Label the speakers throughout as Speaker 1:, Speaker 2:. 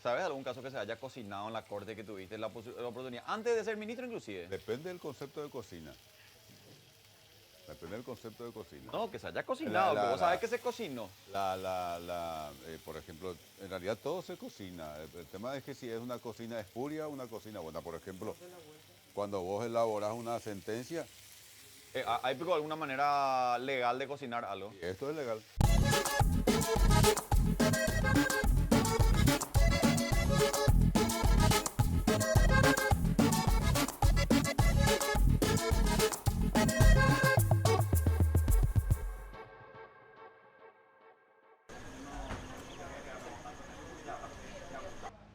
Speaker 1: ¿Sabes algún caso que se haya cocinado en la corte que tuviste la oportunidad? Antes de ser ministro inclusive.
Speaker 2: Depende del concepto de cocina. Depende del concepto de cocina.
Speaker 1: No, que se haya cocinado, que vos sabés que se cocinó.
Speaker 2: Por ejemplo, en realidad todo se cocina. El tema es que si es una cocina espuria o una cocina buena. Por ejemplo, cuando vos elaborás una sentencia,
Speaker 1: ¿Hay alguna manera legal de cocinar algo?
Speaker 2: y esto es legal.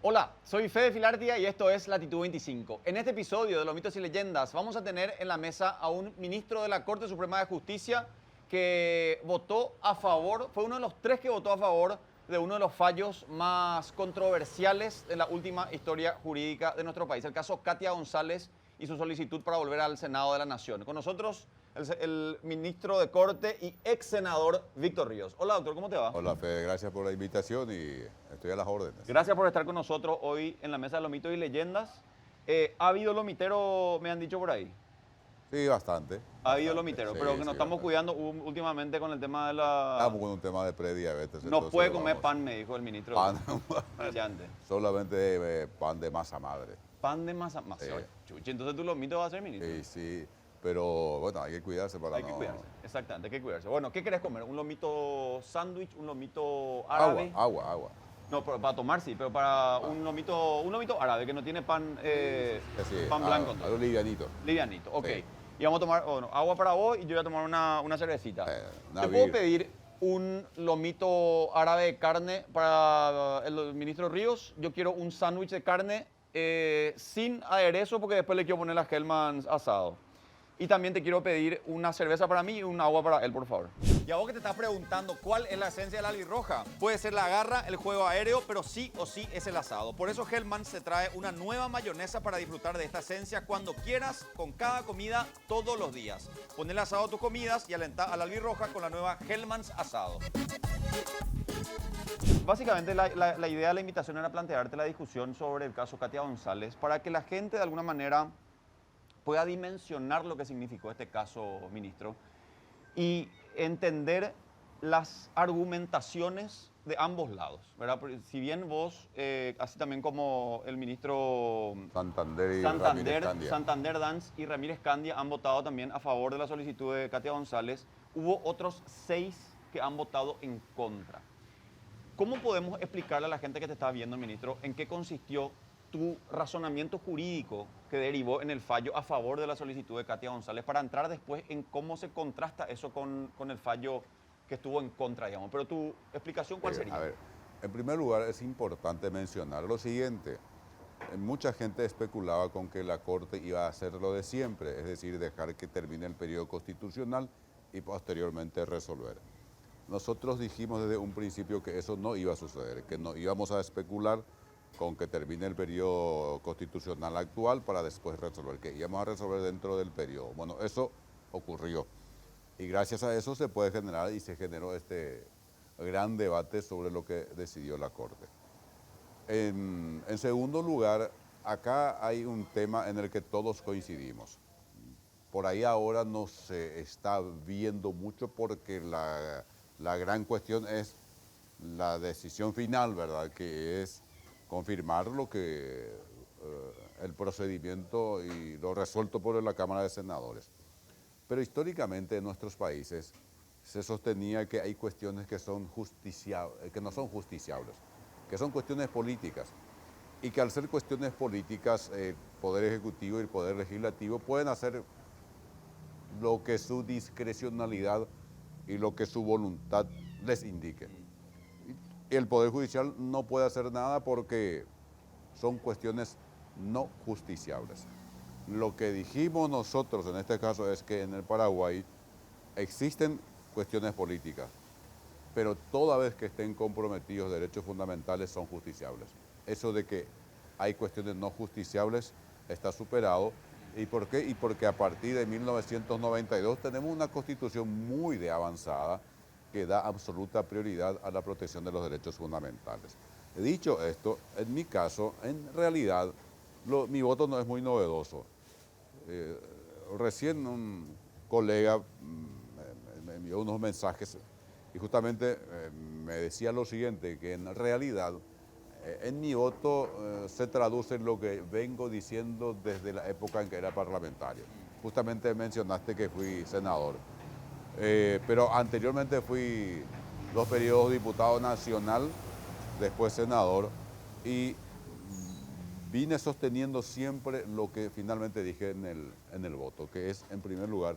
Speaker 1: Hola, soy Fede Filartia y esto es Latitud 25. En este episodio de Los mitos y leyendas vamos a tener en la mesa a un ministro de la Corte Suprema de Justicia que votó a favor, fue uno de los 3 que votó a favor de uno de los fallos más controversiales de la última historia jurídica de nuestro país, el caso Katia González y su solicitud para volver al Senado de la Nación. Con nosotros el ministro de Corte y ex senador Víctor Ríos. Hola, doctor, ¿cómo te va?
Speaker 2: Hola, Fede, gracias por la invitación y estoy a las órdenes.
Speaker 1: Gracias por estar con nosotros hoy en la mesa de los mitos y leyendas. ¿Ha habido lomitero, me han dicho por ahí?
Speaker 2: Sí, bastante.
Speaker 1: Ha habido lomitero,
Speaker 2: Sí,
Speaker 1: pero que nos
Speaker 2: sí,
Speaker 1: estamos
Speaker 2: bastante.
Speaker 1: cuidando últimamente con el tema de la...
Speaker 2: Estamos con un tema de prediabetes.
Speaker 1: No
Speaker 2: entonces
Speaker 1: puede comer
Speaker 2: vamos.
Speaker 1: pan, me dijo el ministro.
Speaker 2: Pan.
Speaker 1: Brillante.
Speaker 2: Solamente pan de masa madre.
Speaker 1: Pan de masa...
Speaker 2: Sí.
Speaker 1: Chuchi, entonces tu lomito va a ser ministro.
Speaker 2: Sí, sí, pero bueno, hay que cuidarse para
Speaker 1: Hay
Speaker 2: no...
Speaker 1: que cuidarse, exactamente, hay que cuidarse. Bueno, ¿qué querés comer? ¿Un lomito sándwich, un lomito árabe?
Speaker 2: Agua.
Speaker 1: No, para tomar sí, pero para un lomito árabe que no tiene pan,
Speaker 2: Sí,
Speaker 1: pan blanco.
Speaker 2: algo livianito.
Speaker 1: Livianito, ok.
Speaker 2: Sí.
Speaker 1: Y vamos a tomar agua para vos y yo voy a tomar una cervecita.
Speaker 2: Una
Speaker 1: ¿Te puedo
Speaker 2: birra.
Speaker 1: pedir un lomito árabe de carne para el ministro Ríos? Yo quiero un sándwich de carne sin aderezo porque después le quiero poner las Hellmann's asado. Y también te quiero pedir una cerveza para mí y un agua para él, por favor. Y a vos que te estás preguntando cuál es la esencia del albirroja, puede ser la garra, el juego aéreo, pero sí o sí es el asado. Por eso Hellmann's se trae una nueva mayonesa para disfrutar de esta esencia cuando quieras, con cada comida, todos los días. Ponle asado a tus comidas y alentá a la albirroja con la nueva Hellmann's asado. Básicamente la idea de la invitación era plantearte la discusión sobre el caso Katia González para que la gente de alguna manera pueda dimensionar lo que significó este caso, ministro, y entender las argumentaciones de ambos lados, ¿verdad? Porque si bien vos, así también como el ministro
Speaker 2: Santander y Ramírez Candia.
Speaker 1: Santander Dance y Ramírez Candia han votado también a favor de la solicitud de Katia González, hubo otros 6 que han votado en contra. ¿Cómo podemos explicarle a la gente que te está viendo, ministro, en qué consistió tu razonamiento jurídico que derivó en el fallo a favor de la solicitud de Katia González para entrar después en cómo se contrasta eso con el fallo que estuvo en contra, digamos? Pero tu explicación, ¿cuál sería?
Speaker 2: A ver, en primer lugar es importante mencionar lo siguiente. Mucha gente especulaba con que la Corte iba a hacer lo de siempre, es decir, dejar que termine el periodo constitucional y posteriormente resolver. Nosotros dijimos desde un principio que eso no iba a suceder, que no íbamos a especular con que termine el periodo constitucional actual para después resolver, que íbamos a resolver dentro del periodo. Bueno, eso ocurrió y gracias a eso se puede generar y se generó este gran debate sobre lo que decidió la Corte. En segundo lugar, acá hay un tema en el que todos coincidimos. Por ahí ahora no se está viendo mucho porque la gran cuestión es la decisión final, ¿verdad? Que es confirmar lo que el procedimiento y lo resuelto por la Cámara de Senadores. Pero históricamente en nuestros países se sostenía que hay cuestiones que no son justiciables, que son cuestiones políticas y que al ser cuestiones políticas el Poder Ejecutivo y el Poder Legislativo pueden hacer lo que su discrecionalidad y lo que su voluntad les indique. El Poder Judicial no puede hacer nada porque son cuestiones no justiciables. Lo que dijimos nosotros en este caso es que en el Paraguay existen cuestiones políticas, pero toda vez que estén comprometidos derechos fundamentales son justiciables. Eso de que hay cuestiones no justiciables está superado. ¿Y por qué? Y porque a partir de 1992 tenemos una constitución muy avanzada que da absoluta prioridad a la protección de los derechos fundamentales. Dicho esto, en mi caso, en realidad, mi voto no es muy novedoso. Eh, Recién un colega me envió unos mensajes y justamente me decía lo siguiente, que en realidad en mi voto se traduce en lo que vengo diciendo desde la época en que era parlamentario. Justamente mencionaste que fui senador, pero anteriormente fui 2 periodos diputado nacional, después senador, y vine sosteniendo siempre lo que finalmente dije en el voto, que es, en primer lugar,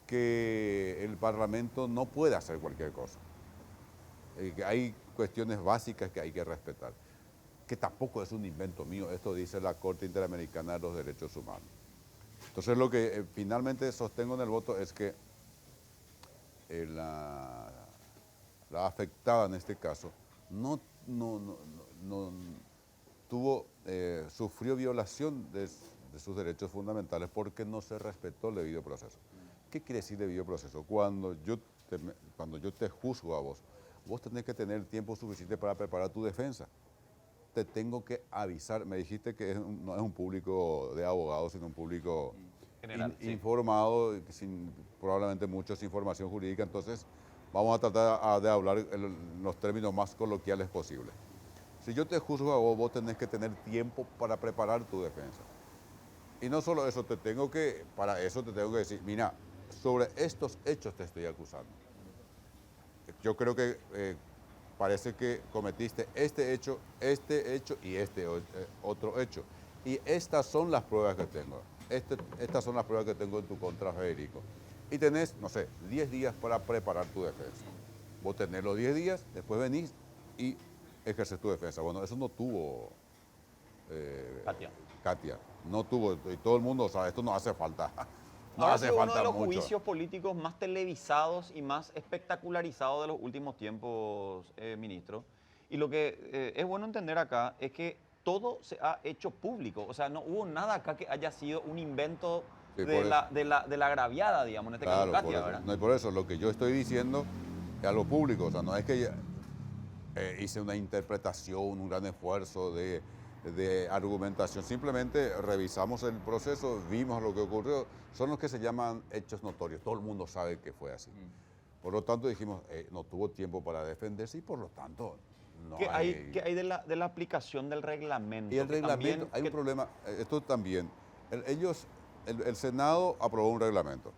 Speaker 2: que el Parlamento no puede hacer cualquier cosa. Que hay cuestiones básicas que hay que respetar, que tampoco es un invento mío, esto dice la Corte Interamericana de los Derechos Humanos. Entonces lo que finalmente sostengo en el voto es que la, la afectada en este caso no, no, no, no, sufrió violación de sus derechos fundamentales porque no se respetó el debido proceso. ¿Qué quiere decir debido proceso? Cuando yo te juzgo a vos, vos tenés que tener tiempo suficiente para preparar tu defensa. Te tengo que avisar, me dijiste que no es un público de abogados, sino un público
Speaker 1: General, sí.
Speaker 2: informado, probablemente mucha información jurídica, entonces vamos a tratar de hablar en los términos más coloquiales posibles. Si yo te juzgo a vos, vos tenés que tener tiempo para preparar tu defensa. Y no solo eso, para eso te tengo que decir, mira, sobre estos hechos te estoy acusando. Yo creo que parece que cometiste este hecho y otro hecho. Y estas son las pruebas que tengo. Estas son las pruebas que tengo en tu contra, Federico. Y tenés, no sé, 10 días para preparar tu defensa. Vos tenés los 10 días, después venís y ejerces tu defensa. Bueno, eso no tuvo
Speaker 1: Katia.
Speaker 2: Katia. No tuvo, y todo el mundo, o sea, esto no hace falta. No
Speaker 1: Ahora ha
Speaker 2: hace
Speaker 1: sido uno de
Speaker 2: falta
Speaker 1: los
Speaker 2: mucho.
Speaker 1: juicios políticos más televisados y más espectacularizados de los últimos tiempos, ministro. Y lo que es bueno entender acá es que todo se ha hecho público. O sea, no hubo nada acá que haya sido un invento
Speaker 2: Sí,
Speaker 1: de
Speaker 2: por eso.
Speaker 1: de la agraviada, digamos, en este caso
Speaker 2: Claro, por
Speaker 1: Katia,
Speaker 2: eso.
Speaker 1: ¿verdad?
Speaker 2: No, y por eso lo que yo estoy diciendo es algo público. O sea, no es que hice una interpretación, un gran esfuerzo de argumentación. Simplemente revisamos el proceso, vimos lo que ocurrió. Son los que se llaman hechos notorios. Todo el mundo sabe que fue así. Por lo tanto, dijimos, no tuvo tiempo para defenderse y por lo tanto no hay...
Speaker 1: Qué hay de la aplicación del reglamento?
Speaker 2: Y el
Speaker 1: Que
Speaker 2: reglamento,
Speaker 1: también,
Speaker 2: hay un problema, esto también, el Senado aprobó un reglamento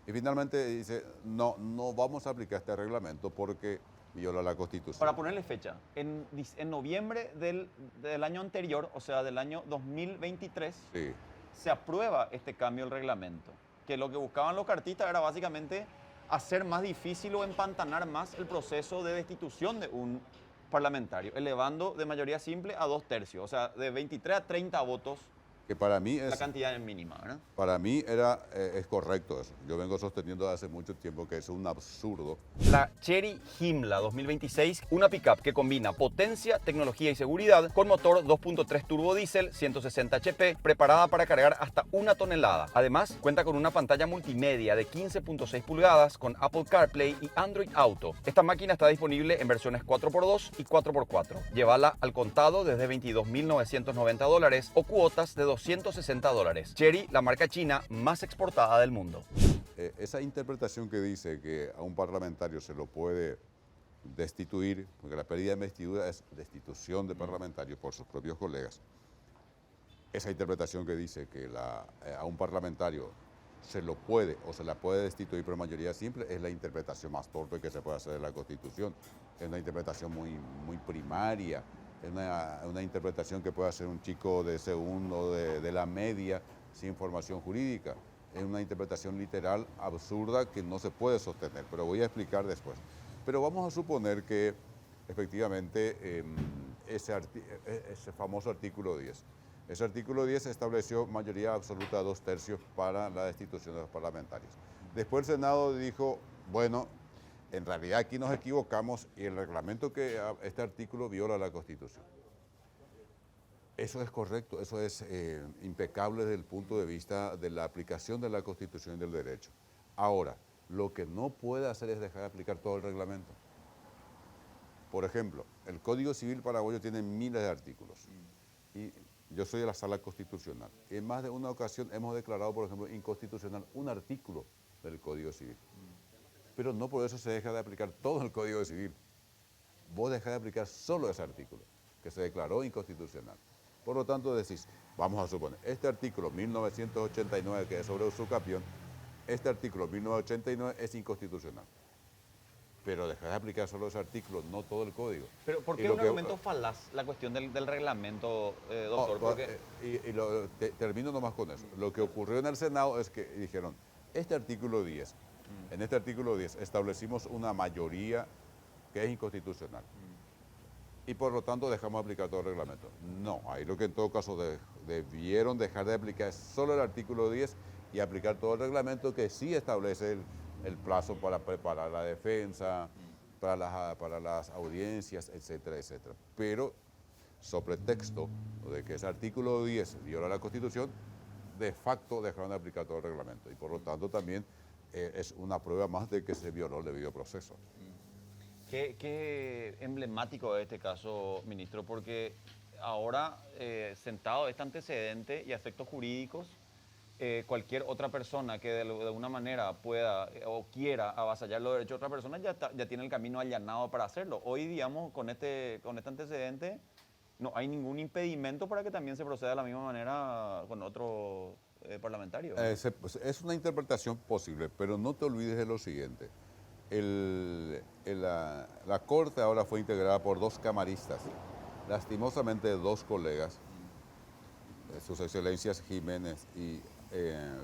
Speaker 2: y finalmente dice, no, no vamos a aplicar este reglamento porque viola la Constitución.
Speaker 1: para ponerle fecha, en noviembre del año anterior, o sea, del año 2023,
Speaker 2: Sí,
Speaker 1: se aprueba este cambio del reglamento, que lo que buscaban los cartistas era básicamente hacer más difícil o empantanar más el proceso de destitución de un parlamentario, elevando de mayoría simple a 2/3, o sea, de 23 a 30 votos,
Speaker 2: que para mí
Speaker 1: la cantidad mínima, ¿verdad?
Speaker 2: es correcto eso. Yo vengo sosteniendo desde hace mucho tiempo que es un absurdo.
Speaker 1: La Chery Himla 2026, una pickup que combina potencia, tecnología y seguridad con motor 2.3 turbo diésel, 160 HP, preparada para cargar hasta 1 tonelada. Además, cuenta con una pantalla multimedia de 15.6 pulgadas con Apple CarPlay y Android Auto. Esta máquina está disponible en versiones 4x2 y 4x4. Llévala al contado desde $22.990 o cuotas de $260. Chery, la marca china más exportada del mundo.
Speaker 2: Esa interpretación que dice que a un parlamentario se lo puede destituir, porque la pérdida de investidura es destitución de parlamentario por sus propios colegas, esa interpretación que dice que a un parlamentario se lo puede o se la puede destituir por mayoría simple es la interpretación más torpe que se puede hacer de la Constitución. Es una interpretación muy primaria, es una interpretación que puede hacer un chico de segundo, de la media, sin formación jurídica. Es una interpretación literal absurda que no se puede sostener, pero voy a explicar después. Pero vamos a suponer que efectivamente ese famoso artículo 10. Ese artículo 10 estableció mayoría absoluta de 2/3 para la destitución de los parlamentarios. Después el Senado dijo, bueno, en realidad aquí nos equivocamos y el reglamento que este artículo viola la Constitución. Eso es correcto, eso es impecable desde el punto de vista de la aplicación de la Constitución y del derecho. Ahora, lo que no puede hacer es dejar de aplicar todo el reglamento. Por ejemplo, el Código Civil paraguayo tiene miles de artículos. Y yo soy de la Sala Constitucional. En más de una ocasión hemos declarado, por ejemplo, inconstitucional un artículo del Código Civil. Pero no por eso se deja de aplicar todo el Código Civil. Vos dejás de aplicar solo ese artículo, que se declaró inconstitucional. Por lo tanto, decís, vamos a suponer, este artículo 1989, que es sobre usucapión, este artículo 1989 es inconstitucional. Pero dejás de aplicar solo ese artículo, no todo el código.
Speaker 1: Pero ¿por
Speaker 2: Y
Speaker 1: qué
Speaker 2: lo
Speaker 1: un
Speaker 2: que-
Speaker 1: argumento falaz la cuestión del reglamento, doctor? Porque
Speaker 2: termino nomás con eso. Lo que ocurrió en el Senado es que dijeron, este artículo 10, en este artículo 10 establecimos una mayoría que es inconstitucional. Y por lo tanto dejamos aplicar todo el reglamento. No, ahí lo que en todo caso debieron dejar de aplicar es solo el artículo 10 y aplicar todo el reglamento que sí establece el plazo para preparar la defensa, para las audiencias, etcétera, etcétera. Pero, sobre texto de que ese artículo 10 viola la Constitución, de facto dejaron de aplicar todo el reglamento. Y por lo tanto también es una prueba más de que se violó el debido proceso.
Speaker 1: qué emblemático es este caso, ministro, porque ahora, sentado este antecedente y a efectos jurídicos, cualquier otra persona que de alguna manera pueda o quiera avasallar los derechos de otra persona ya tiene el camino allanado para hacerlo. Hoy, digamos, con este antecedente, no hay ningún impedimento para que también se proceda de la misma manera con otro parlamentario.
Speaker 2: Es una interpretación posible, pero no te olvides de lo siguiente. La Corte ahora fue integrada por dos camaristas, lastimosamente dos colegas, sus excelencias Jiménez y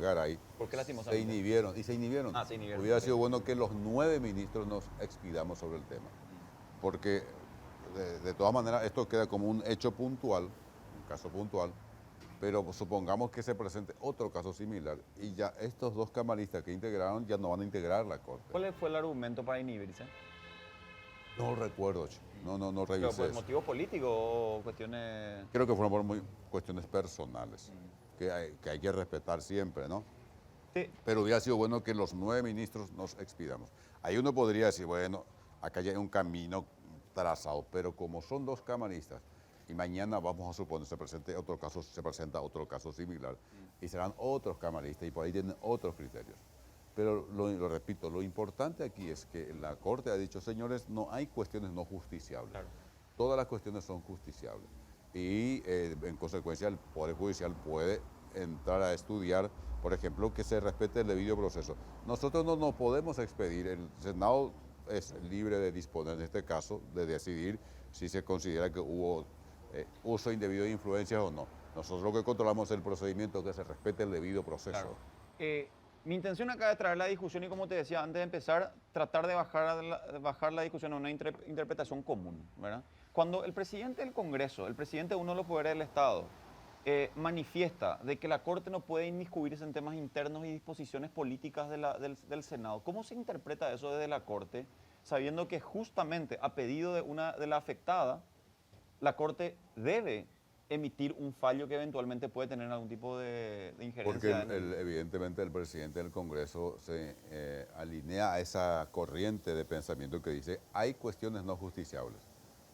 Speaker 2: Garay,
Speaker 1: ¿Por qué
Speaker 2: se
Speaker 1: lastimosamente?
Speaker 2: inhibieron.
Speaker 1: Ah, se inhibieron.
Speaker 2: Hubiera sido bueno que los 9 ministros nos expidamos sobre el tema, porque de todas maneras esto queda como un hecho puntual, un caso puntual, pero supongamos que se presente otro caso similar y ya estos dos camaristas que integraron ya no van a integrar la Corte.
Speaker 1: ¿Cuál fue el argumento para inhibirse?
Speaker 2: No recuerdo, che. No
Speaker 1: ¿Pero
Speaker 2: revisé
Speaker 1: por
Speaker 2: eso.
Speaker 1: motivos políticos o cuestiones...?
Speaker 2: Creo que fueron por cuestiones personales, que hay que respetar siempre, ¿no?
Speaker 1: Sí.
Speaker 2: Pero hubiera sido bueno que los 9 ministros nos expidamos. Ahí uno podría decir, bueno, acá ya hay un camino trazado, pero como son dos camaristas, y mañana vamos a suponer se presenta otro caso similar, y serán otros camaristas, y por ahí tienen otros criterios. Pero lo repito, lo importante aquí es que la Corte ha dicho, señores, no hay cuestiones no justiciables.
Speaker 1: Claro.
Speaker 2: Todas las cuestiones son justiciables. Y en consecuencia el Poder Judicial puede entrar a estudiar, por ejemplo, que se respete el debido proceso. Nosotros no nos podemos expedir, el Senado es libre de disponer en este caso, de decidir si se considera que hubo uso indebido de influencias o no. Nosotros lo que controlamos es el procedimiento, que se respete el debido proceso.
Speaker 1: Claro. Mi intención acá es traer la discusión y, como te decía antes de empezar, tratar de bajar la discusión a una interpretación común, ¿verdad? Cuando el presidente del Congreso, el presidente de uno de los poderes del Estado, manifiesta de que la Corte no puede inmiscuirse en temas internos y disposiciones políticas del Senado, ¿cómo se interpreta eso desde la Corte, sabiendo que justamente a pedido de la afectada, la Corte debe emitir un fallo que eventualmente puede tener algún tipo de
Speaker 2: Porque
Speaker 1: injerencia?
Speaker 2: evidentemente el presidente del Congreso se alinea a esa corriente de pensamiento que dice hay cuestiones no justiciables.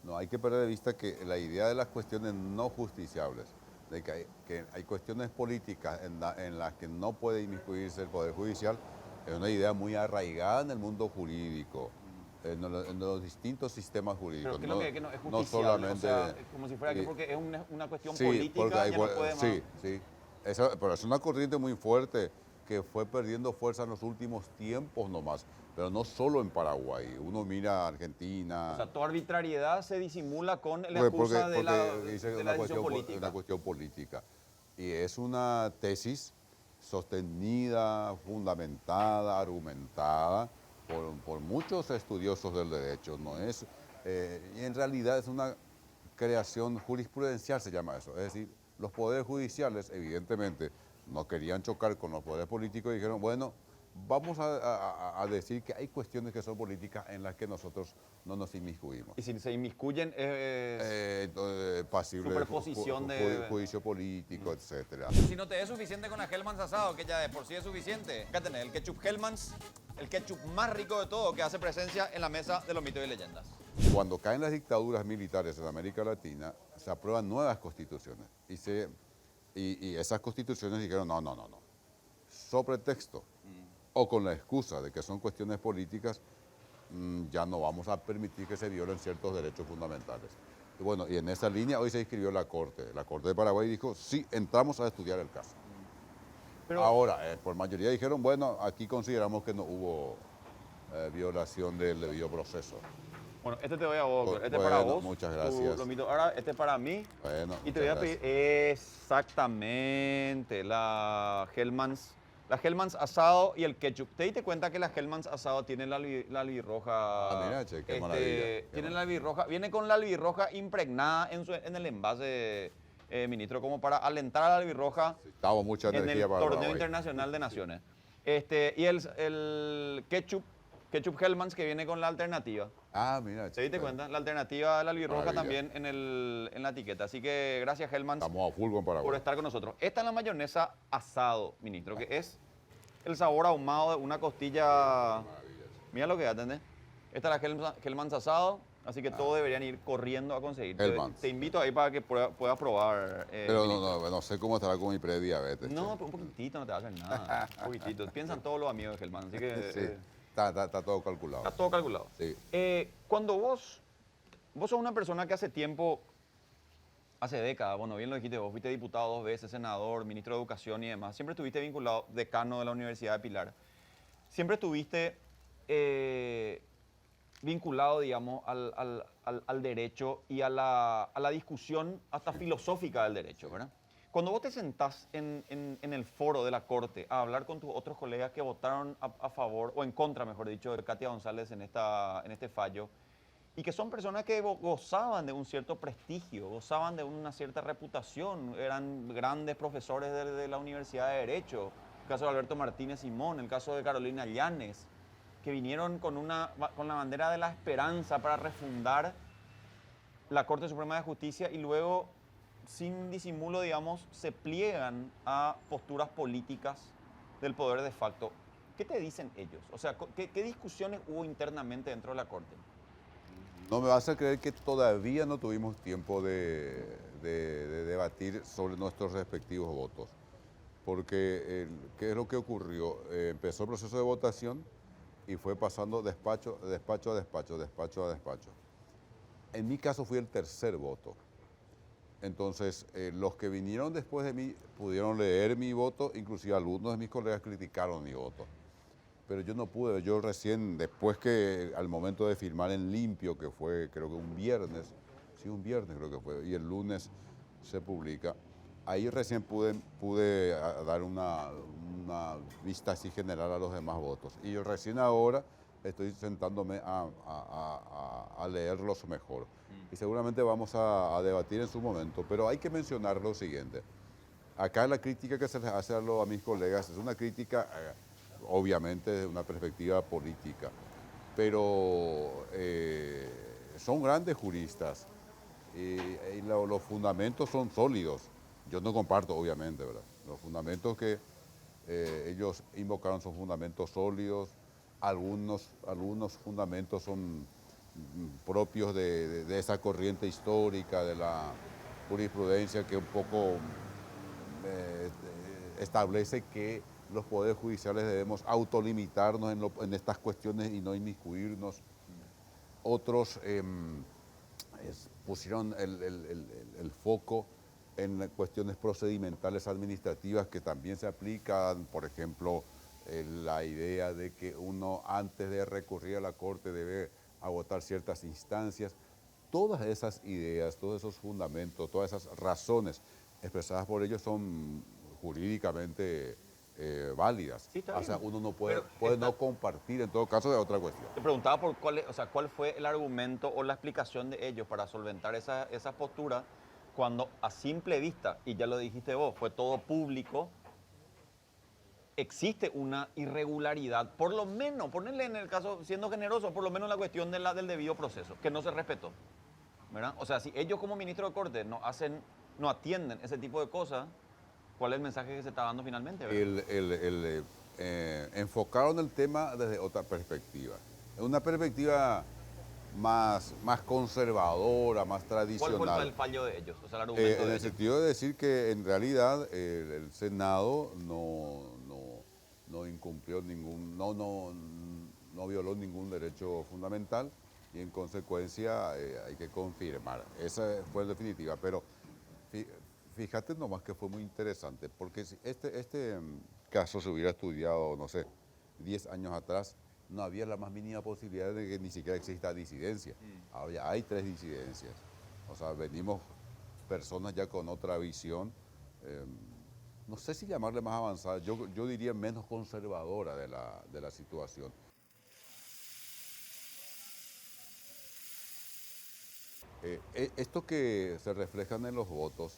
Speaker 2: No hay que perder de vista que la idea de las cuestiones no justiciables, de que hay cuestiones políticas en las que no puede inmiscuirse el Poder Judicial, es una idea muy arraigada en el mundo jurídico, en los distintos sistemas jurídicos.
Speaker 1: Pero creo que no es
Speaker 2: no
Speaker 1: justiciable,
Speaker 2: solamente...
Speaker 1: o sea, como si fuera que porque es una cuestión
Speaker 2: Sí,
Speaker 1: política,
Speaker 2: porque
Speaker 1: ya no puede más.
Speaker 2: sí. Pero es una corriente muy fuerte que fue perdiendo fuerza en los últimos tiempos nomás, pero no solo en Paraguay. Uno mira a Argentina.
Speaker 1: O sea, toda arbitrariedad se disimula con la
Speaker 2: porque-
Speaker 1: excusa de la
Speaker 2: dice
Speaker 1: de
Speaker 2: una
Speaker 1: la decisión
Speaker 2: cuestión,
Speaker 1: política.
Speaker 2: una cuestión política. Y es una tesis sostenida, fundamentada, argumentada por muchos estudiosos del derecho. No es, y en realidad es una creación jurisprudencial, se llama eso. Es decir, los poderes judiciales, evidentemente, no querían chocar con los poderes políticos y dijeron, bueno, vamos a decir que hay cuestiones que son políticas en las que nosotros no nos inmiscuimos.
Speaker 1: Y si se inmiscuyen,
Speaker 2: Pasible
Speaker 1: superposición de...
Speaker 2: juicio político, etcétera.
Speaker 1: Si no te es suficiente con la Hellmann's asado, que ya de por sí es suficiente, acá tenés el ketchup Hellmann's, el ketchup más rico de todo, que hace presencia en la mesa de los mitos y leyendas.
Speaker 2: Cuando caen las dictaduras militares en América Latina, se aprueban nuevas constituciones y esas constituciones dijeron no, no, no, no. Sobre texto o con la excusa de que son cuestiones políticas, ya no vamos a permitir que se violen ciertos derechos fundamentales. Y bueno, y en esa línea hoy se inscribió la Corte. La Corte de Paraguay dijo, sí, entramos a estudiar el caso.
Speaker 1: Pero,
Speaker 2: Ahora, por mayoría dijeron, bueno, aquí consideramos que no hubo violación del debido proceso.
Speaker 1: bueno, este te voy a vos, este
Speaker 2: Bueno,
Speaker 1: para vos.
Speaker 2: muchas
Speaker 1: tu
Speaker 2: gracias.
Speaker 1: lomito árabe, este para mí.
Speaker 2: Bueno,
Speaker 1: Y te voy a
Speaker 2: muchas
Speaker 1: pedir exactamente la Hellmann's asado y el ketchup. ¿Te diste cuenta que la Hellmann's asado tiene la albirroja?
Speaker 2: Ah, mira, che, qué maravilla, qué
Speaker 1: Tiene la
Speaker 2: maravilla.
Speaker 1: albirroja, viene con la albirroja impregnada en el envase, ministro, como para alentar a la albirroja
Speaker 2: Necesitamos mucha
Speaker 1: en
Speaker 2: energía
Speaker 1: el
Speaker 2: para
Speaker 1: torneo
Speaker 2: Paraguay.
Speaker 1: internacional de naciones. Y el ketchup Hellmann's que viene con la alternativa.
Speaker 2: Ah, mira,
Speaker 1: ¿Te diste
Speaker 2: che,
Speaker 1: cuenta? La alternativa de la albirroja
Speaker 2: Maravilla.
Speaker 1: también en la etiqueta. Así que gracias, Hellmann's,
Speaker 2: estamos a full con
Speaker 1: por
Speaker 2: Paraguay.
Speaker 1: estar con nosotros. Esta es la mayonesa asado, ministro, que es el sabor ahumado de una costilla. Mira lo que da, ¿entendés? Esta es la Hellmann's asado, así que todos deberían ir corriendo a conseguir.
Speaker 2: Hellmann's.
Speaker 1: Te invito ahí para que puedas probar.
Speaker 2: Pero
Speaker 1: ministro.
Speaker 2: no sé cómo estará con mi prediabetes.
Speaker 1: No,
Speaker 2: che.
Speaker 1: un poquitito, no te va a hacer nada. Un poquitito. Piensan todos los amigos de Hellmann's, así que
Speaker 2: Sí, está todo calculado.
Speaker 1: está todo calculado.
Speaker 2: Sí.
Speaker 1: Cuando vos sos una persona que hace tiempo, hace décadas, bueno, bien lo dijiste, vos fuiste diputado 2 veces, senador, ministro de Educación y demás, siempre estuviste vinculado, decano de la Universidad de Pilar, siempre estuviste vinculado, digamos, al derecho y a la discusión hasta filosófica del derecho, ¿verdad? Cuando vos te sentás en el foro de la Corte a hablar con tus otros colegas que votaron a favor, o en contra, mejor dicho, de Katia González en este fallo, y que son personas que gozaban de un cierto prestigio, gozaban de una cierta reputación, eran grandes profesores de la Universidad de Derecho, el caso de Alberto Martínez Simón, el caso de Carolina Llanes, que vinieron con la bandera de la esperanza para refundar la Corte Suprema de Justicia y luego, sin disimulo, digamos, se pliegan a posturas políticas del poder de facto. ¿Qué te dicen ellos? O sea, ¿qué discusiones hubo internamente dentro de la Corte?
Speaker 2: No me vas a creer que todavía no tuvimos tiempo de debatir sobre nuestros respectivos votos. Porque, ¿qué es lo que ocurrió? Empezó el proceso de votación y fue pasando despacho a despacho, despacho a despacho. En mi caso fui el tercer voto. Entonces, los que vinieron después de mí pudieron leer mi voto, inclusive algunos de mis colegas criticaron mi voto. Pero yo no pude, yo recién, después que al momento de firmar en limpio, que fue creo que un viernes creo que fue, y el lunes se publica, ahí recién pude dar una vista así general a los demás votos. Y yo recién ahora estoy sentándome a leerlos mejor. Y seguramente vamos a debatir en su momento, pero hay que mencionar lo siguiente. Acá la crítica que se les hace a mis colegas es una crítica, obviamente, desde una perspectiva política, pero son grandes juristas y los fundamentos son sólidos. Yo no comparto, obviamente, ¿verdad? Los fundamentos que ellos invocaron son fundamentos sólidos, algunos fundamentos son propios de esa corriente histórica de la jurisprudencia que un poco establece que los poderes judiciales debemos autolimitarnos en estas cuestiones y no inmiscuirnos. Otros pusieron el foco en cuestiones procedimentales administrativas que también se aplican, por ejemplo, la idea de que uno antes de recurrir a la Corte debe agotar ciertas instancias. Todas esas ideas, todos esos fundamentos, todas esas razones expresadas por ellos son jurídicamente válidas.
Speaker 1: Sí, está
Speaker 2: O sea,
Speaker 1: bien.
Speaker 2: uno no
Speaker 1: Pero
Speaker 2: puede no compartir, en todo caso, de otra cuestión.
Speaker 1: te preguntaba por cuál fue el argumento o la explicación de ellos para solventar esa postura cuando a simple vista, y ya lo dijiste vos, fue todo público, existe una irregularidad, por lo menos, ponerle en el caso, siendo generoso, por lo menos la cuestión del debido proceso, que no se respetó, ¿verdad? O sea, si ellos como ministro de Corte no atienden ese tipo de cosas, ¿cuál es el mensaje que se está dando finalmente? ¿Verdad?
Speaker 2: Enfocaron el tema desde otra perspectiva. Una perspectiva más conservadora, más
Speaker 1: ¿Cuál fue
Speaker 2: tradicional.
Speaker 1: el fallo de ellos? O sea, el argumento
Speaker 2: En
Speaker 1: de
Speaker 2: el
Speaker 1: ellos.
Speaker 2: sentido de decir que en realidad el Senado no incumplió no violó ningún derecho fundamental y en consecuencia hay que confirmar. Esa fue en definitiva, pero fí- fíjate nomás que fue muy interesante, porque si este caso se hubiera estudiado, no sé, 10 años atrás, no había la más mínima posibilidad de que ni siquiera exista disidencia. Ahora ya hay 3 disidencias. O sea, venimos personas ya con otra visión, eh, no sé si llamarle más avanzada, yo diría menos conservadora de la situación. Esto que se reflejan en los votos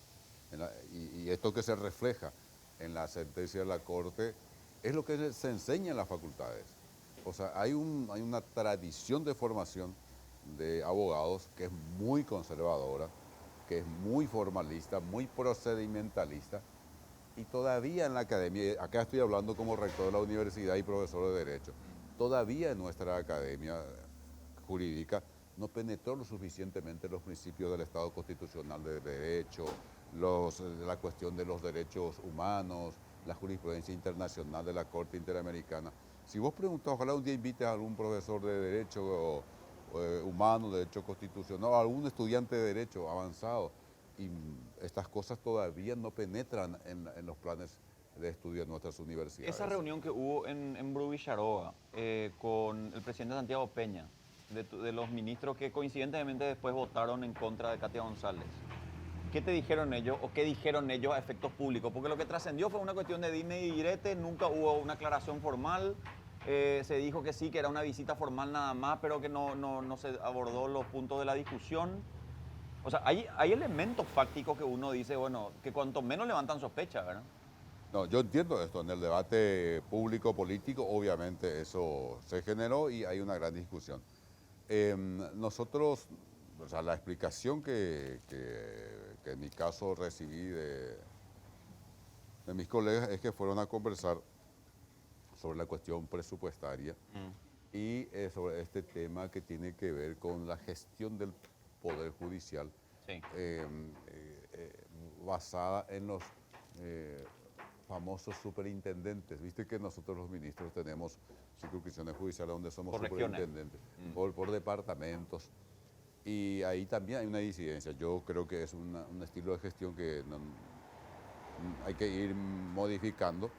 Speaker 2: y esto que se refleja en la sentencia de la Corte es lo que se enseña en las facultades. O sea, hay una tradición de formación de abogados que es muy conservadora, que es muy formalista, muy procedimentalista, y todavía en la academia, acá estoy hablando como rector de la universidad y profesor de Derecho, todavía en nuestra academia jurídica no penetró lo suficientemente los principios del Estado constitucional de derecho, la cuestión de los derechos humanos, la jurisprudencia internacional de la Corte Interamericana. Si vos preguntás, ojalá un día invites a algún profesor de derecho humano, de derecho constitucional, o algún estudiante de derecho avanzado, y estas cosas todavía no penetran en los planes de estudio de nuestras universidades.
Speaker 1: Esa reunión que hubo en Brubicharoa con el presidente Santiago Peña, de los ministros que coincidentemente después votaron en contra de Katia González, ¿qué te dijeron ellos o qué dijeron ellos a efectos públicos? Porque lo que trascendió fue una cuestión de dime y direte, nunca hubo una aclaración formal. Se dijo que sí, que era una visita formal nada más, pero que no se abordó los puntos de la discusión. O sea, hay elementos fácticos que uno dice, bueno, que cuanto menos levantan sospechas, ¿verdad?
Speaker 2: No, yo entiendo esto. En el debate público-político, obviamente, eso se generó y hay una gran discusión. Nosotros, o sea, la explicación que en mi caso recibí de mis colegas es que fueron a conversar sobre la cuestión presupuestaria y sobre este tema que tiene que ver con la gestión del Poder Judicial
Speaker 1: Sí.
Speaker 2: eh, basada en los eh, famosos superintendentes. Viste que nosotros los ministros tenemos circunscripciones judiciales donde somos
Speaker 1: Por regiones.
Speaker 2: superintendentes, por departamentos. Y ahí también hay una disidencia. Yo creo que es un estilo de gestión que hay que ir modificando.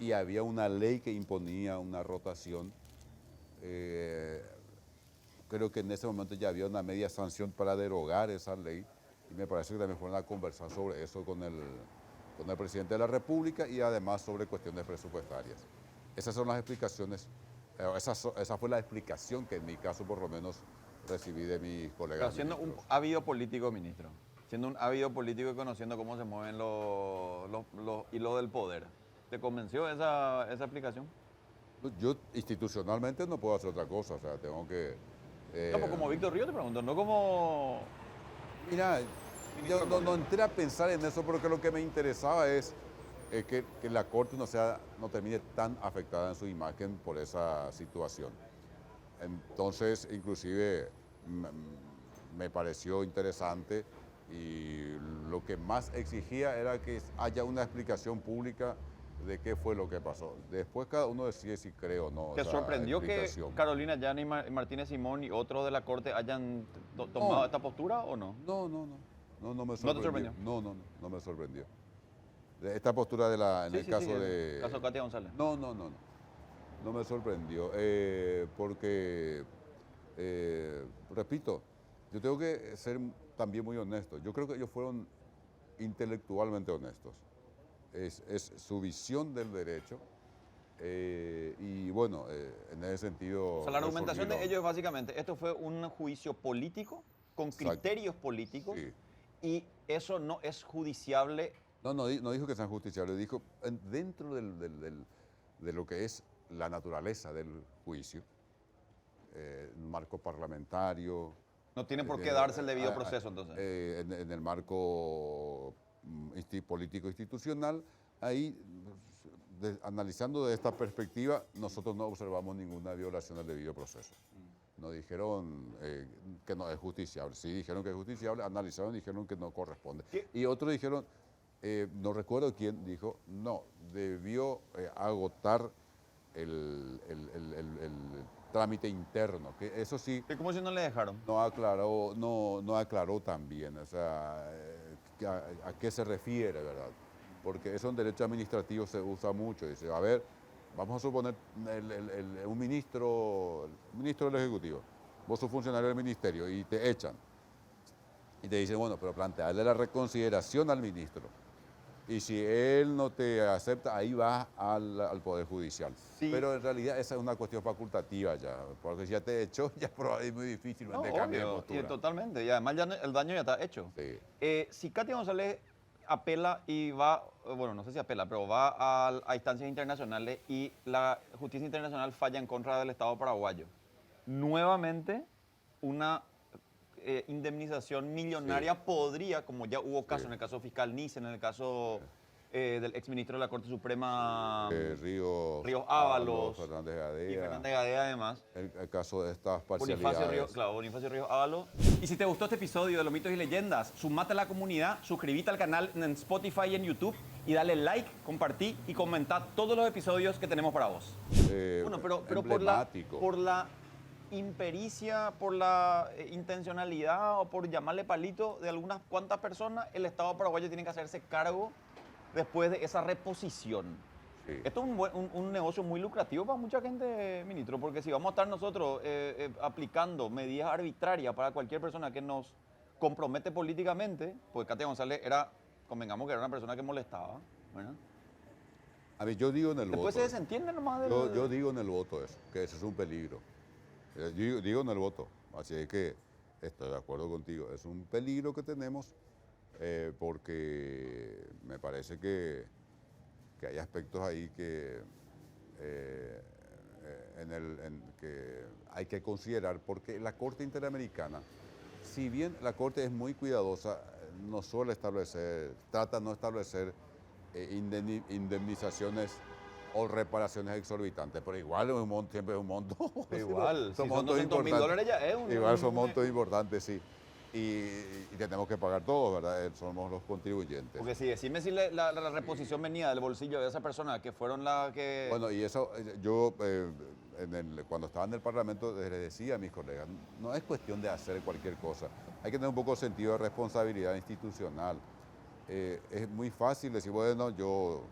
Speaker 2: Y había una ley que imponía una rotación. eh, Creo que en ese momento ya había una media sanción para derogar esa ley y me parece que también fueron a conversar sobre eso con el presidente de la República y además sobre cuestiones presupuestarias. Esas son las explicaciones, esa fue la explicación que en mi caso por lo menos recibí de mis
Speaker 1: Pero
Speaker 2: colegas
Speaker 1: siendo un
Speaker 2: ministros.
Speaker 1: ávido político, ministro, siendo un ávido político y conociendo cómo se mueven los hilos del poder, ¿te convenció esa explicación?
Speaker 2: Yo institucionalmente no puedo hacer otra cosa, o sea, tengo que...
Speaker 1: No, pues
Speaker 2: eh,
Speaker 1: como Víctor Río te pregunto, no como
Speaker 2: Mira, yo
Speaker 1: ministro
Speaker 2: no
Speaker 1: Correa.
Speaker 2: entré a pensar en eso porque lo que me interesaba es que la Corte no termine tan afectada en su imagen por esa situación. Entonces, inclusive, me pareció interesante y lo que más exigía era que haya una explicación pública de qué fue lo que pasó. Después cada uno decide si cree o no
Speaker 1: ¿Te
Speaker 2: esa
Speaker 1: sorprendió que
Speaker 2: explicación.
Speaker 1: Carolina Llana y Martínez Simón y otros de la Corte hayan tomado
Speaker 2: No,
Speaker 1: esta postura o no?
Speaker 2: no me
Speaker 1: ¿No te
Speaker 2: sorprendió.
Speaker 1: sorprendió?
Speaker 2: No me sorprendió. Esta postura en
Speaker 1: Sí,
Speaker 2: el
Speaker 1: sí, sí,
Speaker 2: caso
Speaker 1: el
Speaker 2: de...
Speaker 1: caso Katia González.
Speaker 2: no me sorprendió. Porque, repito, yo tengo que ser también muy honesto. Yo creo que ellos fueron intelectualmente honestos. Es su visión del derecho. Y bueno, en ese
Speaker 1: O sea,
Speaker 2: sentido
Speaker 1: la
Speaker 2: resolví
Speaker 1: argumentación de
Speaker 2: lo...
Speaker 1: ellos es básicamente, esto fue un juicio político, con
Speaker 2: Exacto.
Speaker 1: criterios políticos,
Speaker 2: Sí.
Speaker 1: y eso no es judiciable.
Speaker 2: No dijo que sean justiciables, dijo dentro de lo que es la naturaleza del juicio, marco parlamentario,
Speaker 1: No tiene por qué darse el debido proceso, entonces.
Speaker 2: en el marco político institucional, ahí, analizando de esta perspectiva, nosotros no observamos ninguna violación del debido proceso. no dijeron que no es justiciable. Sí dijeron que es justiciable, analizaron y dijeron que no corresponde.
Speaker 1: ¿Qué?
Speaker 2: Y otros dijeron, no recuerdo quién dijo, no, debió agotar el trámite interno, que eso sí
Speaker 1: ¿Qué, cómo si no le dejaron?
Speaker 2: no aclaró también, o sea, a qué se refiere, ¿verdad? Porque eso en derecho administrativo se usa mucho. Dice, a ver, vamos a suponer un ministro del Ejecutivo, vos sos funcionario del ministerio y te echan. Y te dicen, bueno, pero plantearle la reconsideración al ministro. Y si él no te acepta, ahí vas al Poder Judicial.
Speaker 1: Sí.
Speaker 2: Pero en realidad esa es una cuestión facultativa ya, porque si ya te echó, ya es muy difícil
Speaker 1: No,
Speaker 2: cambiar de
Speaker 1: obvio,
Speaker 2: postura.
Speaker 1: totalmente. Y además ya el daño ya está hecho.
Speaker 2: Sí.
Speaker 1: Si Katia González apela y va, bueno, no sé si apela, pero va a instancias internacionales y la justicia internacional falla en contra del Estado paraguayo, nuevamente una indemnización millonaria podría, como ya hubo caso
Speaker 2: Sí.
Speaker 1: en el caso fiscal Nissen, en el caso del exministro de la Corte Suprema
Speaker 2: Ríos
Speaker 1: Ábalos
Speaker 2: Fernández
Speaker 1: y
Speaker 2: Gadea,
Speaker 1: Fernández Gadea además.
Speaker 2: el caso de estas
Speaker 1: Bonifacio Ríos,
Speaker 2: parcialidades.
Speaker 1: claro, Bonifacio Ríos Ábalos. Y si te gustó este episodio de Los Mitos y Leyendas, sumate a la comunidad, suscríbete al canal en Spotify y en YouTube y dale like, compartí y comenta todos los episodios que tenemos para vos. Bueno, pero
Speaker 2: emblemático.
Speaker 1: por la impericia, por la intencionalidad o por llamarle palito de algunas cuantas personas, el Estado paraguayo tiene que hacerse cargo después de esa reposición.
Speaker 2: Sí.
Speaker 1: Esto es un negocio muy lucrativo para mucha gente, ministro, porque si vamos a estar nosotros aplicando medidas arbitrarias para cualquier persona que nos compromete políticamente, pues Katia González era, convengamos que era una persona que molestaba, ¿verdad?
Speaker 2: A ver, yo digo en el
Speaker 1: Después
Speaker 2: voto.
Speaker 1: se desentiende nomás del...
Speaker 2: Yo digo en el voto eso, que ese es un peligro. Yo digo en el voto, así es que estoy de acuerdo contigo. Es un peligro que tenemos porque me parece que hay aspectos ahí que hay que considerar, porque la Corte Interamericana, si bien la Corte es muy cuidadosa, no suele establecer, trata de no establecer indemnizaciones o reparaciones exorbitantes, pero igual es siempre es un monto.
Speaker 1: Igual, si son
Speaker 2: montos
Speaker 1: 200.000
Speaker 2: importantes.
Speaker 1: dólares ya es un...
Speaker 2: Igual son montos importantes, sí. Y tenemos que pagar todos, ¿verdad? Somos los contribuyentes.
Speaker 1: Porque si decime si la reposición venía del bolsillo de esa persona que fueron las que...
Speaker 2: Bueno, y eso yo cuando estaba en el Parlamento les decía a mis colegas, no es cuestión de hacer cualquier cosa, hay que tener un poco de sentido de responsabilidad institucional. Es muy fácil decir, bueno, yo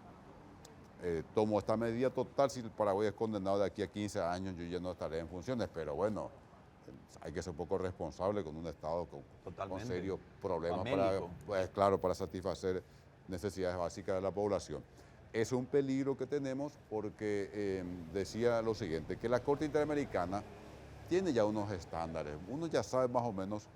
Speaker 2: tomo esta medida total, si el Paraguay es condenado de aquí a 15 años, yo ya no estaré en funciones, pero bueno, hay que ser un poco responsable con un Estado con serios problemas para satisfacer necesidades básicas de la población. Es un peligro que tenemos porque decía lo siguiente, que la Corte Interamericana tiene ya unos estándares, uno ya sabe más o menos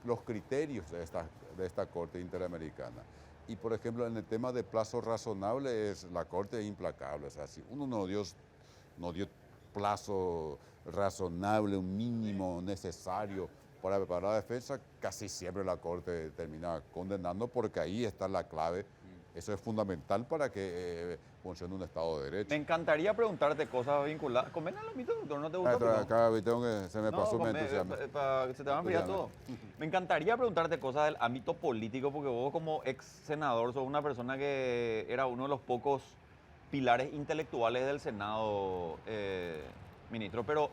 Speaker 2: los criterios de esta Corte Interamericana. Y por ejemplo, en el tema de plazo razonable, la Corte es implacable, o sea, si uno no dio plazo razonable, un mínimo necesario para preparar la defensa, casi siempre la Corte termina condenando porque ahí está la clave. Eso es fundamental para que funcione un Estado de Derecho.
Speaker 1: Me encantaría preguntarte cosas vinculadas... Conven a los mitos, doctor, ¿no te gusta?
Speaker 2: Acá se me pasó mi entusiasmo.
Speaker 1: Se te van a enfriar todo. Me encantaría preguntarte cosas del ámbito político, porque vos como ex senador sos una persona que era uno de los pocos pilares intelectuales del Senado, ministro, pero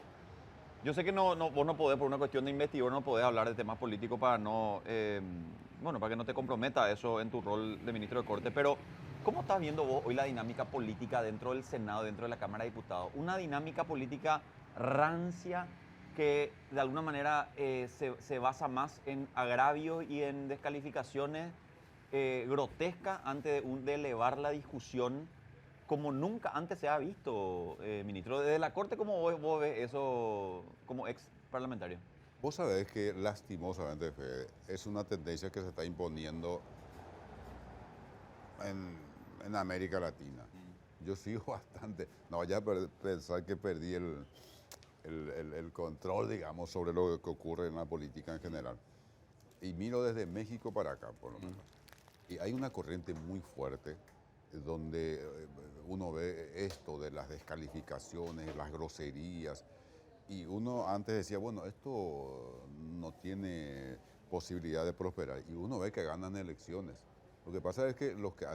Speaker 1: yo sé que vos no podés, por una cuestión de investigador, no podés hablar de temas políticos para para que no te comprometa eso en tu rol de ministro de Corte, pero ¿cómo estás viendo vos hoy la dinámica política dentro del Senado, dentro de la Cámara de Diputados? Una dinámica política rancia que de alguna manera se basa más en agravios y en descalificaciones grotescas antes de elevar la discusión como nunca antes se ha visto, ministro. Desde la Corte, ¿cómo vos ves eso como ex parlamentario?
Speaker 2: Vos sabés que lastimosamente, Fede, es una tendencia que se está imponiendo en América Latina. Yo sigo bastante, no vaya a pensar que perdí el control, digamos, sobre lo que ocurre en la política en general. Y miro desde México para acá, por lo menos. Y hay una corriente muy fuerte donde uno ve esto de las descalificaciones, las groserías, Y uno antes decía, bueno, esto no tiene posibilidad de prosperar. Y uno ve que ganan elecciones. Lo que pasa es que los que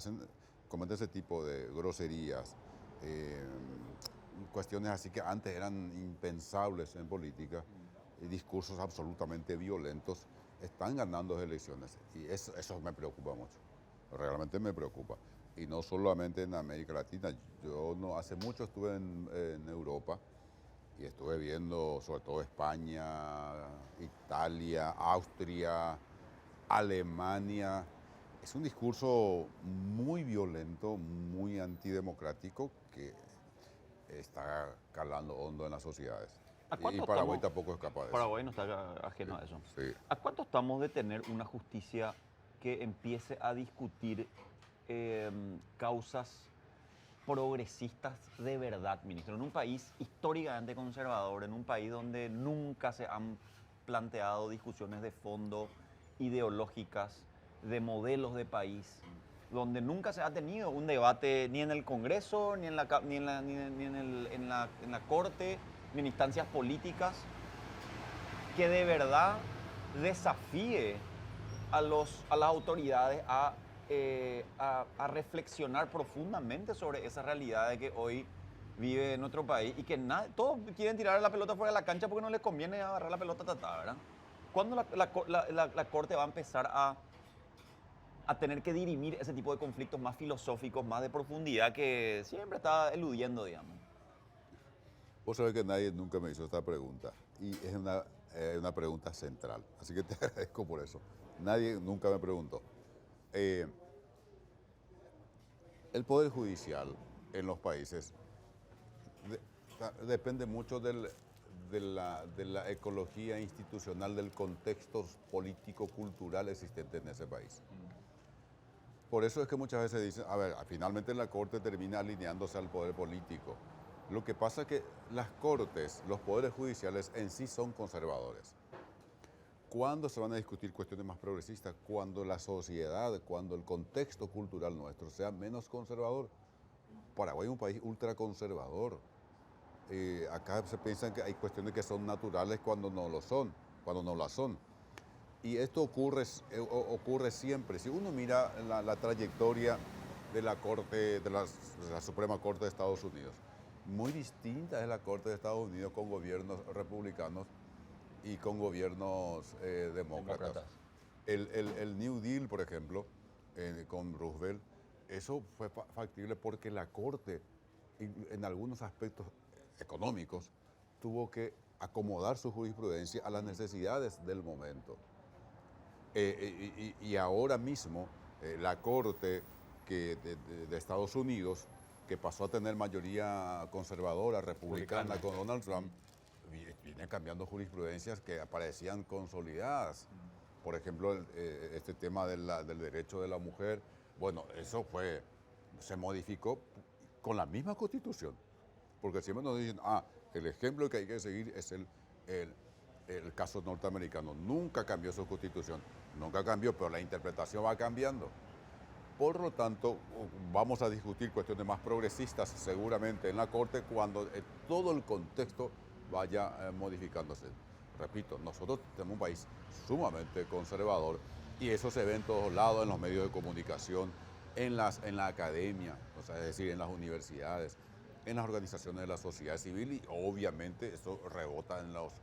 Speaker 2: cometen ese tipo de groserías, eh, cuestiones así que antes eran impensables en política, y discursos absolutamente violentos, están ganando elecciones. Y eso me preocupa mucho. Realmente me preocupa. Y no solamente en América Latina. Yo no hace mucho estuve en Europa y estuve viendo sobre todo España, Italia, Austria, Alemania. Es un discurso muy violento, muy antidemocrático que está calando hondo en las sociedades.
Speaker 1: ¿A
Speaker 2: Y
Speaker 1: cuánto
Speaker 2: Paraguay
Speaker 1: estamos?
Speaker 2: tampoco escapa de eso.
Speaker 1: Paraguay no está ajeno a eso.
Speaker 2: Sí.
Speaker 1: ¿A cuánto estamos de tener una justicia que empiece a discutir causas progresistas de verdad, ministro? En un país históricamente conservador, en un país donde nunca se han planteado discusiones de fondo, ideológicas, de modelos de país, donde nunca se ha tenido un debate ni en el Congreso, ni en la, ni en la, ni en, ni en en la Corte, ni en instancias políticas, que de verdad desafíe a las autoridades a reflexionar profundamente sobre esa realidad de que hoy vive en nuestro país y que todos quieren tirar la pelota fuera de la cancha porque no les conviene agarrar la pelota tratada, ¿verdad? ¿Cuándo la Corte va a empezar a tener que dirimir ese tipo de conflictos más filosóficos, más de profundidad que siempre está eludiendo, digamos?
Speaker 2: Vos sabés que nadie nunca me hizo esta pregunta y es una pregunta central, así que te agradezco por eso. Nadie nunca me preguntó. Eh, el Poder Judicial en los países depende mucho de la ecología institucional, del contexto político-cultural existente en ese país. Por eso es que muchas veces dicen, a ver, finalmente la Corte termina alineándose al poder político. Lo que pasa es que las Cortes, los poderes judiciales en sí son conservadores. ¿Cuándo se van a discutir cuestiones más progresistas? Cuando la sociedad, cuando el contexto cultural nuestro sea menos conservador. Paraguay es un país ultraconservador. Acá se piensa que hay cuestiones que son naturales cuando no lo son, cuando no las son. Y esto ocurre siempre. Si uno mira la trayectoria de la Corte, de la Suprema Corte de Estados Unidos, muy distinta es la Corte de Estados Unidos con gobiernos republicanos y con gobiernos demócratas. El New Deal, por ejemplo, con Roosevelt, eso fue factible porque la Corte, en algunos aspectos económicos, tuvo que acomodar su jurisprudencia a las necesidades del momento. Y ahora mismo la Corte de Estados Unidos, que pasó a tener mayoría conservadora, republicana con Donald Trump, viene cambiando jurisprudencias que parecían consolidadas. Por ejemplo, este tema del derecho de la mujer, bueno, eso se modificó con la misma Constitución. Porque siempre nos dicen, el ejemplo que hay que seguir es el caso norteamericano. Nunca cambió su Constitución, nunca cambió, pero la interpretación va cambiando. Por lo tanto, vamos a discutir cuestiones más progresistas seguramente en la Corte cuando todo el contexto vaya modificándose. Repito, nosotros tenemos un país sumamente conservador y eso se ve en todos lados, en los medios de comunicación, en la academia, o sea, es decir, en las universidades, en las organizaciones de la sociedad civil y obviamente eso rebota en los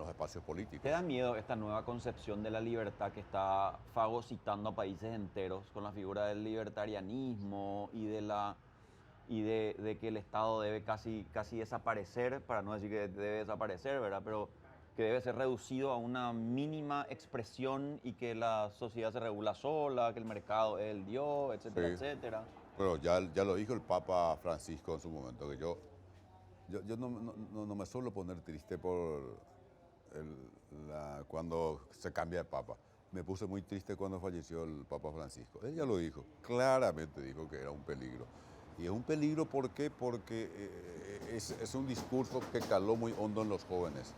Speaker 2: espacios políticos.
Speaker 1: ¿Te da miedo esta nueva concepción de la libertad que está fagocitando a países enteros con la figura del libertarianismo y de que el Estado debe casi desaparecer, para no decir que debe desaparecer, ¿verdad? Pero que debe ser reducido a una mínima expresión y que la sociedad se regula sola, que el mercado es el Dios, etcétera,
Speaker 2: Sí.
Speaker 1: etcétera?
Speaker 2: Pero ya lo dijo el Papa Francisco en su momento, que yo no me suelo poner triste por cuando se cambia de Papa. Me puse muy triste cuando falleció el Papa Francisco. Él ya lo dijo, claramente dijo que era un peligro. Y es un peligro, ¿por qué? Porque es un discurso que caló muy hondo en los jóvenes.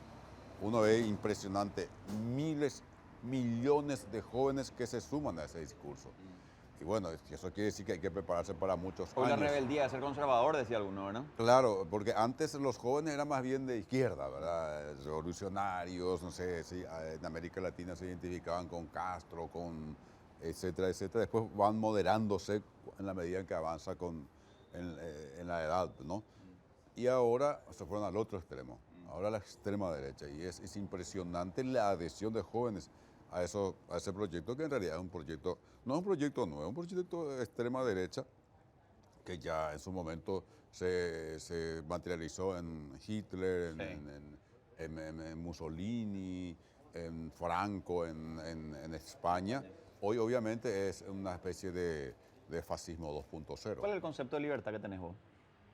Speaker 2: Uno ve impresionante, miles, millones de jóvenes que se suman a ese discurso. Y bueno, eso quiere decir que hay que prepararse para muchos
Speaker 1: Hoy la
Speaker 2: años.
Speaker 1: rebeldía de ser conservador, decía alguno, ¿verdad?
Speaker 2: Claro, porque antes los jóvenes eran más bien de izquierda, ¿verdad? Revolucionarios, no sé, si en América Latina se identificaban con Castro, con etcétera, etcétera. Después van moderándose en la medida en que avanza en la edad, ¿no? Y ahora se fueron al otro extremo, ahora a la extrema derecha. Y es impresionante la adhesión de jóvenes a ese proyecto, que en realidad es un proyecto, no es un proyecto nuevo, es un proyecto de extrema derecha, que ya en su momento se materializó en Hitler,
Speaker 1: Sí.
Speaker 2: en Mussolini, en Franco, en España. Hoy obviamente es una especie de fascismo 2.0.
Speaker 1: ¿Cuál es el concepto de libertad que tenés vos?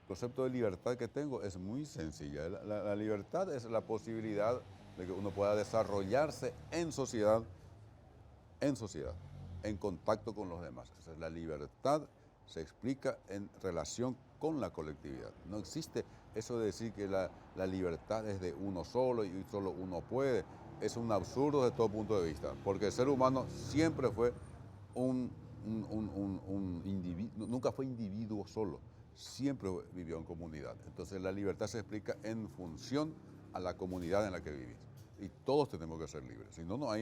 Speaker 2: El concepto de libertad que tengo es muy sencilla. La libertad es la posibilidad de que uno pueda desarrollarse en sociedad, en contacto con los demás. O sea, la libertad se explica en relación con la colectividad. No existe eso de decir que la libertad es de uno solo y solo uno puede. Es un absurdo desde todo punto de vista, porque el ser humano siempre fue un individuo, nunca fue individuo solo, siempre vivió en comunidad. Entonces la libertad se explica en función a la comunidad en la que vivís. Y todos tenemos que ser libres. Si no, no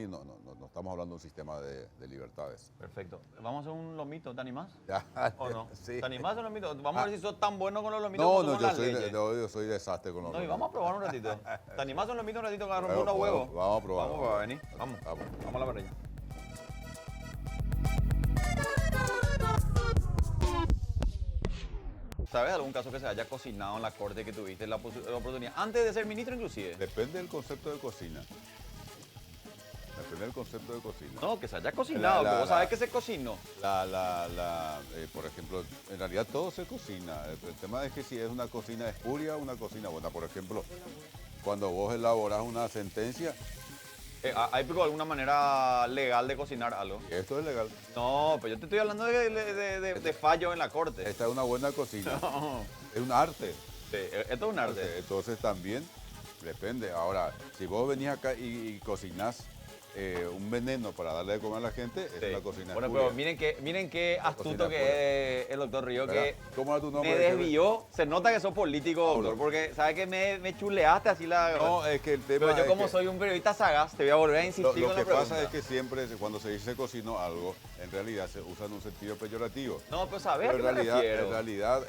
Speaker 2: estamos hablando de un sistema de libertades.
Speaker 1: Perfecto. Vamos a hacer un lomito, ¿te animás?
Speaker 2: Ya,
Speaker 1: ¿O no?
Speaker 2: sí.
Speaker 1: ¿Te animás a un lomito? Vamos a ver si sos tan bueno con los lomitos
Speaker 2: No,
Speaker 1: como
Speaker 2: no,
Speaker 1: son
Speaker 2: yo
Speaker 1: las
Speaker 2: soy,
Speaker 1: leyes.
Speaker 2: yo soy desastre con los
Speaker 1: No, y
Speaker 2: nombres.
Speaker 1: vamos a probar un ratito. ¿Te animás a un lomito un ratito que agarramos
Speaker 2: Bueno,
Speaker 1: unos huevos?
Speaker 2: vamos a probar.
Speaker 1: Vamos a probar, vení. Vamos.
Speaker 2: Vamos.
Speaker 1: Vamos a la parrilla. ¿Sabes algún caso que se haya cocinado en la corte que tuviste la oportunidad? Antes de ser ministro inclusive.
Speaker 2: Depende del concepto de cocina. Depende del concepto de cocina.
Speaker 1: No, que se haya cocinado, que vos sabés que se cocinó.
Speaker 2: Por ejemplo, en realidad todo se cocina. El tema es que si es una cocina espuria o una cocina buena. Por ejemplo, cuando vos elaborás una sentencia,
Speaker 1: ¿Hay alguna manera legal de cocinar algo?
Speaker 2: esto es legal.
Speaker 1: No, pues yo te estoy hablando de fallo en la corte.
Speaker 2: Esta es una buena cocina.
Speaker 1: No.
Speaker 2: Es un arte.
Speaker 1: Sí, esto es un arte.
Speaker 2: Entonces también depende. Ahora, si vos venís acá y cocinás un veneno para darle de comer a la gente, es
Speaker 1: Sí.
Speaker 2: una cocina
Speaker 1: Bueno,
Speaker 2: espuria.
Speaker 1: pero miren qué astuto
Speaker 2: cocina
Speaker 1: que es el doctor Río,
Speaker 2: ¿Verdad?
Speaker 1: que
Speaker 2: ¿Cómo era tu nombre?
Speaker 1: me desvió. Se nota que sos político,
Speaker 2: Pablo.
Speaker 1: doctor, porque sabes que me chuleaste así la...
Speaker 2: No, es que el tema
Speaker 1: pero yo
Speaker 2: es
Speaker 1: como
Speaker 2: que
Speaker 1: soy un periodista sagaz, te voy a volver a insistir
Speaker 2: lo
Speaker 1: con
Speaker 2: que
Speaker 1: la
Speaker 2: pasa
Speaker 1: pregunta.
Speaker 2: es que siempre cuando se dice cocinó algo, en realidad se usa en un sentido peyorativo.
Speaker 1: No, pero ¿sabes a
Speaker 2: Pero
Speaker 1: qué me refiero?
Speaker 2: en realidad,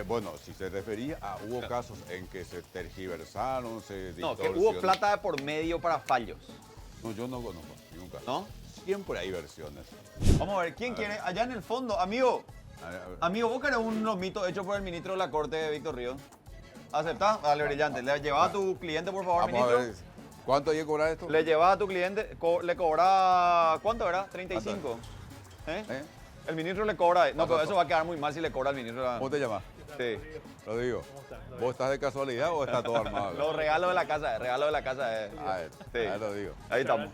Speaker 2: bueno, si se refería a hubo casos en que se tergiversaron, se
Speaker 1: No, que
Speaker 2: distorsionaron.
Speaker 1: hubo plata de por medio para fallos,
Speaker 2: No, yo no conozco nunca.
Speaker 1: ¿no?
Speaker 2: Siempre hay versiones.
Speaker 1: Vamos a ver, ¿quién quiere? Allá en el fondo, amigo.
Speaker 2: A ver.
Speaker 1: Amigo, vos querés un lomito hecho por el ministro de la Corte, Víctor Ríos. ¿Aceptás? Dale, brillante. Le llevas a tu cliente, por favor,
Speaker 2: Vamos
Speaker 1: ministro.
Speaker 2: a ver, ¿cuánto hay que cobrar esto?
Speaker 1: Le llevas a tu cliente, le cobra, ¿cuánto era? 35. ¿Eh?
Speaker 2: ¿Eh?
Speaker 1: El ministro le cobra, no, pero
Speaker 2: ¿Cuánto?
Speaker 1: eso va a quedar muy mal si le cobra al ministro.
Speaker 2: ¿Cómo te llamas?
Speaker 1: Sí.
Speaker 2: Lo digo. ¿Vos estás de casualidad o está todo armado?
Speaker 1: Los regalos de la casa, regalo de la casa.
Speaker 2: Ah,
Speaker 1: Sí.
Speaker 2: ahí lo digo.
Speaker 1: Ahí estamos.